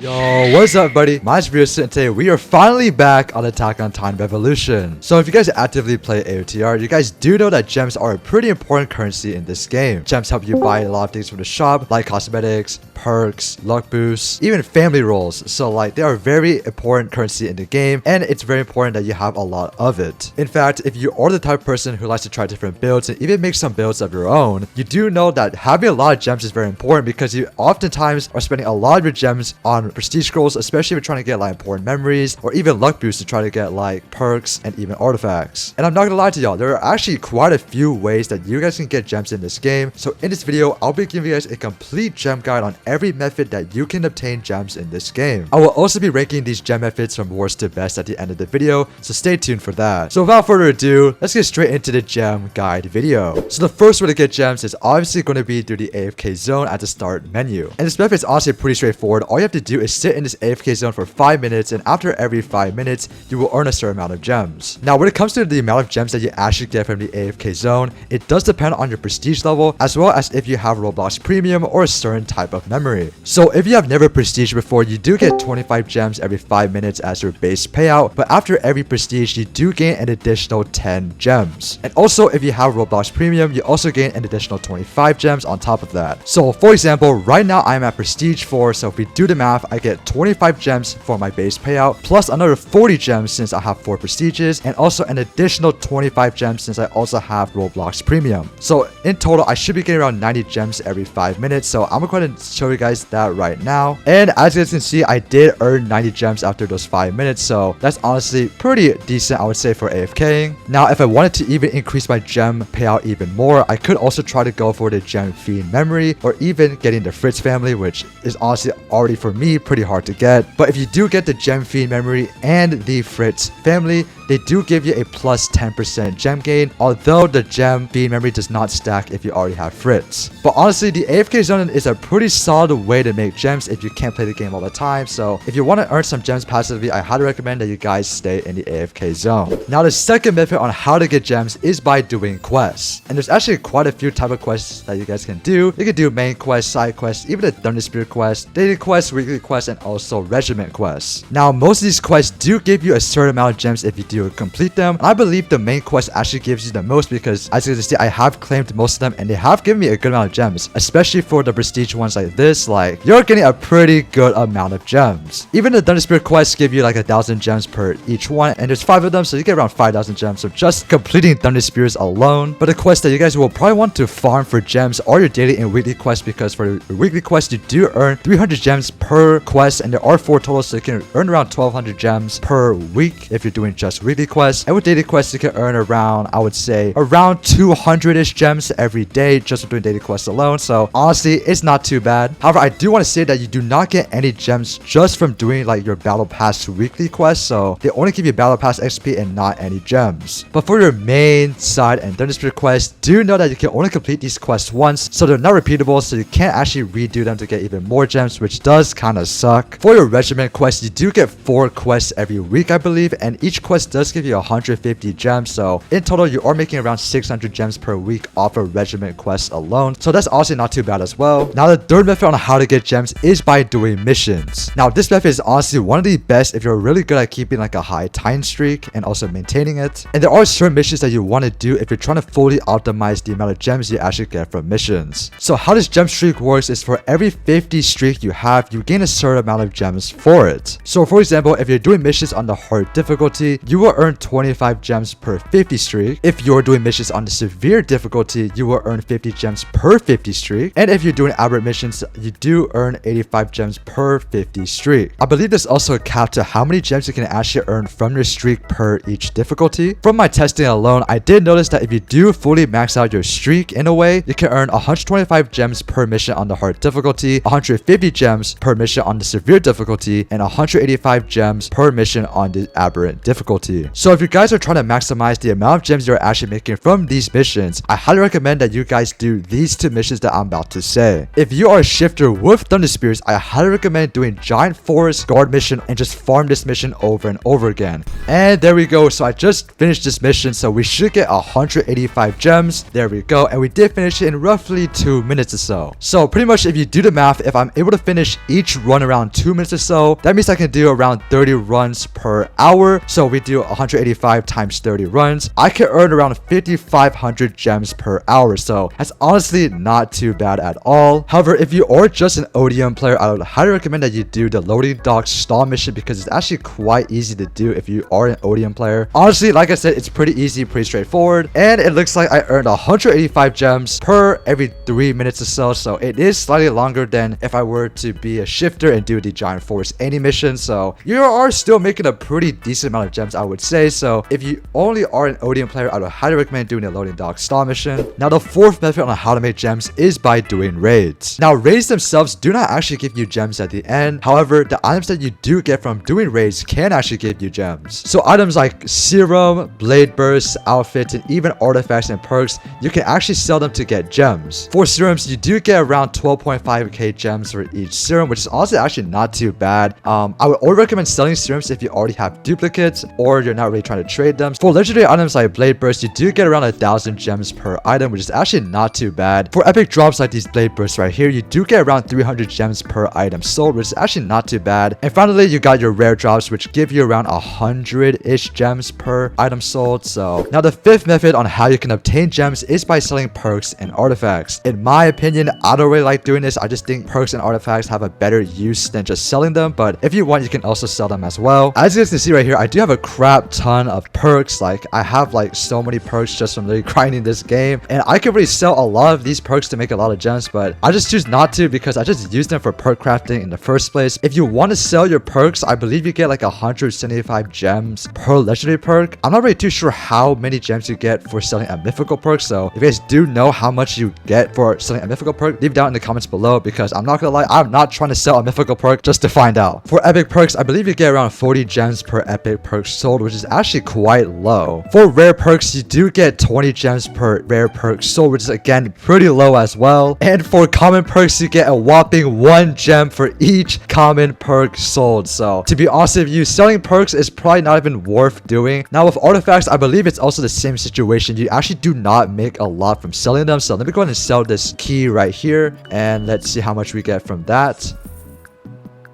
Yo, what's up, buddy? My name's Virus, and today we are finally back on Attack on Titan Revolution. So if you guys actively play AOTR, you guys do know that gems are a pretty important currency in this game. Gems help you buy a lot of things from the shop, like cosmetics, perks, luck boosts, even family rolls. So like they are a very important currency in the game, and it's very important that you have a lot of it. In fact, if you are the type of person who likes to try different builds and even make some builds of your own, you do know that having a lot of gems is very important because you oftentimes are spending a lot of your gems on prestige scrolls, especially if you're trying to get like important memories or even luck boosts to try to get like perks and even artifacts. And I'm not gonna lie to y'all, there are actually quite a few ways that you guys can get gems in this game. So in this video, I'll be giving you guys a complete gem guide on every method that you can obtain gems in this game. I will also be ranking these gem methods from worst to best at the end of the video, so stay tuned for that. So without further ado, let's get straight into the gem guide video. So the first way to get gems is obviously going to be through the AFK zone at the start menu. And this method is honestly pretty straightforward. All you have to do is sit in this AFK zone for 5 minutes, and after every 5 minutes, you will earn a certain amount of gems. Now, when it comes to the amount of gems that you actually get from the AFK zone, it does depend on your prestige level, as well as if you have Roblox Premium or a certain type of memory. So if you have never prestige before, you do get 25 gems every 5 minutes as your base payout, but after every prestige, you do gain an additional 10 gems. And also, if you have Roblox Premium, you also gain an additional 25 gems on top of that. So for example, right now I'm at prestige 4, so if we do the math, I get 25 gems for my base payout, plus another 40 gems since I have 4 prestiges, and also an additional 25 gems since I also have Roblox Premium. So in total, I should be getting around 90 gems every 5 minutes, so I'm gonna go ahead and show you guys that right now. And as you guys can see, I did earn 90 gems after those 5 minutes, so that's honestly pretty decent, I would say, for AFKing. Now, if I wanted to even increase my gem payout even more, I could also try to go for the gem fiend memory, or even getting the Fritz family, which is honestly already for me pretty hard to get. But if you do get the gem fiend memory and the Fritz family, they do give you a plus 10% gem gain, although the gem fiend memory does not stack if you already have Fritz. But honestly, the AFK zone is a pretty solid way to make gems if you can't play the game all the time. So if you want to earn some gems passively, I highly recommend that you guys stay in the AFK zone. Now, the second method on how to get gems is by doing quests. And there's actually quite a few type of quests that you guys can do. You can do main quests, side quests, even the Thunder Spirit quest, daily quests, weekly quests, and also regiment quests. Now, most of these quests do give you a certain amount of gems if you do complete them. I believe the main quest actually gives you the most because, as you can see, I have claimed most of them and they have given me a good amount of gems, especially for the prestige ones like this. Like, you're getting a pretty good amount of gems. Even the Thunder Spirit quests give you like 1,000 gems per each one, and there's 5 of them, so you get around 5,000 gems. So just completing Thunder Spirits alone. But the quest that you guys will probably want to farm for gems are your daily and weekly quests, because for the weekly quest you do earn 300 gems per quest, and there are 4 total, so you can earn around 1,200 gems per week if you're doing just weekly quests. And with daily quests, you can earn around, I would say, around 200-ish gems every day just from doing daily quests alone. So honestly, it's not too bad. However, I do want to say that you do not get any gems just from doing like your battle pass weekly quests, so they only give you battle pass XP and not any gems. But for your main, side, and Thunder Spirit quests, do know that you can only complete these quests once, so they're not repeatable, so you can't actually redo them to get even more gems, which does kind of suck. For your regiment quests, you do get 4 quests every week, I believe, and each quest does give you 150 gems, so in total you are making around 600 gems per week off of regiment quests alone, so that's also not too bad as well. Now, the third method on how to get gems is by doing missions. Now, this method is honestly one of the best if you're really good at keeping like a high time streak and also maintaining it. And there are certain missions that you want to do if you're trying to fully optimize the amount of gems you actually get from missions. So how this gem streak works is for every 50 streak you have, you gain a certain amount of gems for it. So for example, if you're doing missions on the hard difficulty, you will earn 25 gems per 50 streak. If you're doing missions on the severe difficulty, you will earn 50 gems per 50 streak. And if you're doing aberrant missions, you do earn 85 gems per 50 streak. I believe there's also a cap to how many gems you can actually earn from your streak per each difficulty. From my testing alone, I did notice that if you do fully max out your streak in a way, you can earn 125 gems per mission on the hard difficulty, 150 gems per mission on the severe difficulty, and 185 gems per mission on the aberrant difficulty. difficulty. So if you guys are trying to maximize the amount of gems you're actually making from these missions, I highly recommend that you guys do these 2 missions that I'm about to say. If you are a shifter with Thunder Spears, I highly recommend doing Giant Forest Guard mission and just farm this mission over and over again. And there we go. So I just finished this mission, so we should get 185 gems. There we go. And we did finish it in roughly 2 minutes or so. So pretty much if you do the math, if I'm able to finish each run around 2 minutes or so, that means I can do around 30 runs per hour. So we do 185 times 30 runs. I can earn around 5,500 gems per hour. So that's honestly not too bad at all. However, if you are just an ODM player, I would highly recommend that you do the loading dock stall mission because it's actually quite easy to do if you are an ODM player. Honestly, like I said, it's pretty easy, pretty straightforward, and it looks like I earned 185 gems per every 3 minutes or so. So it is slightly longer than if I were to be a shifter and do the Giant Forest any mission. So you are still making a pretty decent amount of gems, I would say. So if you only are an ODM player, I would highly recommend doing the loading dock stall mission. Now the 4th method on how to make gems is by doing raids. Now raids themselves do not actually give you gems at the end. However, the items that you do get from doing raids can actually give you gems. So items like serum, blade bursts, outfits, and even artifacts and perks, you can actually sell them to get gems. For serums, you do get around 12.5k gems for each serum, which is honestly actually not too bad. I would always recommend selling serums if you already have duplicates or you're not really trying to trade them. For legendary items like blade burst, you do get around 1,000 gems per item, which is actually not too bad. For epic drops like these blade bursts right here, you do get around 300 gems per item sold, which is actually not too bad. And finally, you got your rare drops, which give you around 100-ish gems per item sold. So now the 5th method on how you can obtain gems is by selling perks and artifacts. In my opinion, I don't really like doing this. I just think perks and artifacts have a better use than just selling them, but if you want, you can also sell them as well. As you guys can see right here, I do have a crap ton of perks. Like I have like so many perks just from really grinding this game, and I could really sell a lot of these perks to make a lot of gems, but I just choose not to because I just use them for perk crafting in the first place. If you want to sell your perks, I believe you get like 175 gems per legendary perk. I'm not really too sure how many gems you get for selling a mythical perk, so if you guys do know how much you get for selling a mythical perk, leave down in the comments below, because I'm not gonna lie, I'm not trying to sell a mythical perk just to find out. For epic perks, I believe you get around 40 gems per epic perk sold, which is actually quite low. For rare perks, you do get 20 gems per rare perk sold, which is again pretty low as well. And for common perks, you get a whopping 1 gem for each common perk sold. So to be honest with you, selling perks is probably not even worth doing. Now with artifacts, I believe it's also the same situation. You actually do not make a lot from selling them. So let me go ahead and sell this key right here, and let's see how much we get from that.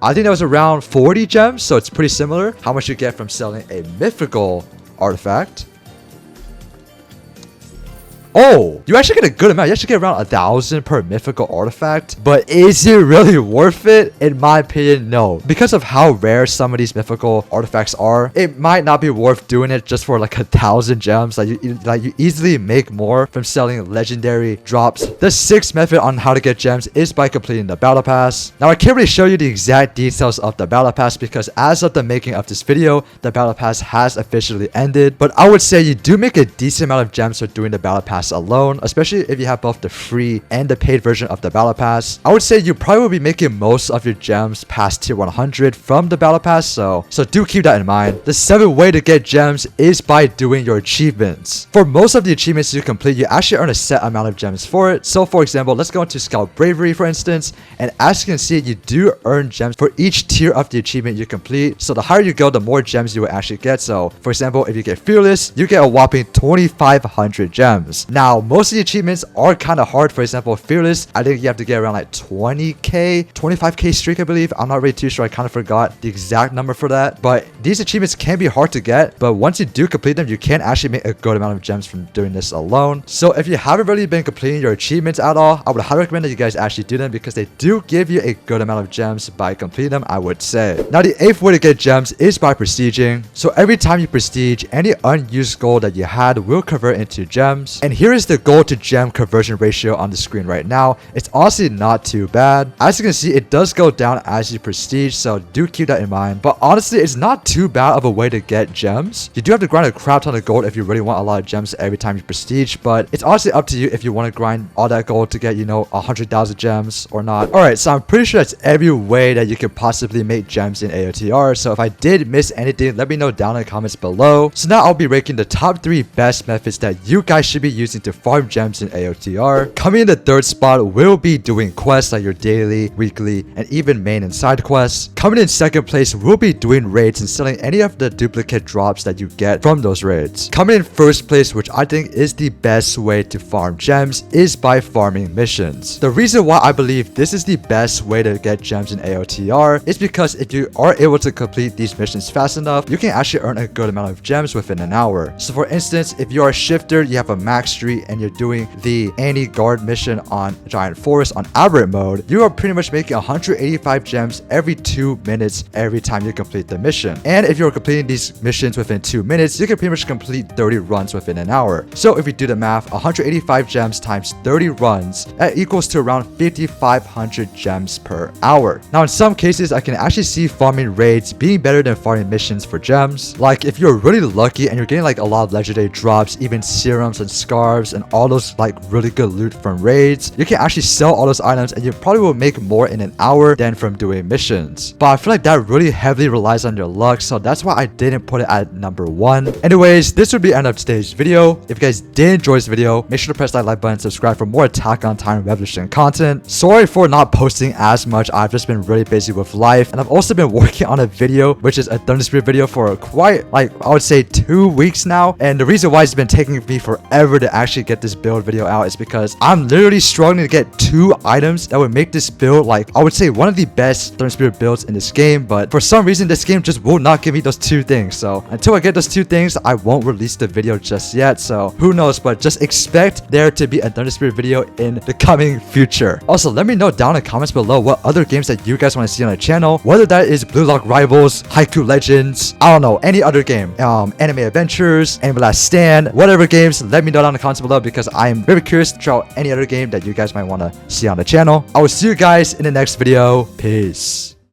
I think that was around 40 gems, so it's pretty similar. How much you get from selling a mythical artifact. Oh, you actually get a good amount. You actually get around 1,000 per mythical artifact. But is it really worth it? In my opinion, no. Because of how rare some of these mythical artifacts are, it might not be worth doing it just for like 1,000 gems. Like you easily make more from selling legendary drops. The 6th method on how to get gems is by completing the battle pass. Now I can't really show you the exact details of the battle pass because as of the making of this video, the battle pass has officially ended. But I would say you do make a decent amount of gems for doing the battle pass alone, especially if you have both the free and the paid version of the battle pass. I would say you probably will be making most of your gems past tier 100 from the battle pass, so do keep that in mind. The 7th way to get gems is by doing your achievements. For most of the achievements you complete, you actually earn a set amount of gems for it. So for example, let's go into Scout Bravery for instance, and as you can see, you do earn gems for each tier of the achievement you complete. So the higher you go, the more gems you will actually get. So for example, if you get Fearless, you get a whopping 2,500 gems. Now, most of the achievements are kind of hard. For example, Fearless, I think you have to get around like 20k, 25k streak, I believe. I'm not really too sure. I kind of forgot the exact number for that. But these achievements can be hard to get. But once you do complete them, you can actually make a good amount of gems from doing this alone. So if you haven't really been completing your achievements at all, I would highly recommend that you guys actually do them because they do give you a good amount of gems by completing them, I would say. Now, the 8th way to get gems is by prestiging. So every time you prestige, any unused gold that you had will convert into gems. And here is the gold to gem conversion ratio on the screen right now. It's honestly not too bad. As you can see, it does go down as you prestige, so do keep that in mind. But honestly, it's not too bad of a way to get gems. You do have to grind a crap ton of gold if you really want a lot of gems every time you prestige, but it's honestly up to you if you want to grind all that gold to get, you know, 100,000 gems or not. Alright, so I'm pretty sure that's every way that you could possibly make gems in AOTR. So if I did miss anything, let me know down in the comments below. So now I'll be ranking the top 3 best methods that you guys should be using to farm gems in AOTR. Coming in the 3rd spot will be doing quests like your daily, weekly, and even main and side quests. Coming in 2nd place will be doing raids and selling any of the duplicate drops that you get from those raids. Coming in 1st place, which I think is the best way to farm gems, is by farming missions. The reason why I believe this is the best way to get gems in AOTR is because if you are able to complete these missions fast enough, you can actually earn a good amount of gems within an hour. So for instance, if you are a shifter, you have a max street, and you're doing the anti-guard mission on Giant Forest on aberrant mode, you are pretty much making 185 gems every 2 minutes every time you complete the mission. And if you're completing these missions within 2 minutes, you can pretty much complete 30 runs within an hour. So if you do the math, 185 gems times 30 runs, that equals to around 5,500 gems per hour. Now in some cases, I can actually see farming raids being better than farming missions for gems. Like if you're really lucky and you're getting like a lot of legendary drops, even serums and scarves and all those like really good loot from raids, you can actually sell all those items and you probably will make more in an hour than from doing missions. But I feel like that really heavily relies on your luck, so that's why I didn't put it at number 1. Anyways, this would be the end of today's video. If you guys did enjoy this video, make sure to press that like button and subscribe for more Attack on Titan Revolution content. Sorry for not posting as much. I've just been really busy with life, and I've also been working on a video, which is a Thunder Spirit video, for quite, like, I would say 2 weeks now. And the reason why it's been taking me forever to actually get this build video out is because I'm literally struggling to get 2 items that would make this build, like, I would say one of the best Thunder Spirit builds in this game. But for some reason, this game just will not give me those 2 things. So until I get those 2 things, I won't release the video just yet. So who knows, but just expect there to be a Thunder Spirit video in the coming future. Also, let me know down in the comments below what other games that you guys want to see on the channel, whether that is Blue Lock Rivals, Haiku Legends, I don't know, any other game, Anime Adventures, Anime Last Stand, whatever games. Let me know down in the comments below because I am very curious to try out any other game that you guys might want to see on the channel. I will see you guys in the next video. Peace.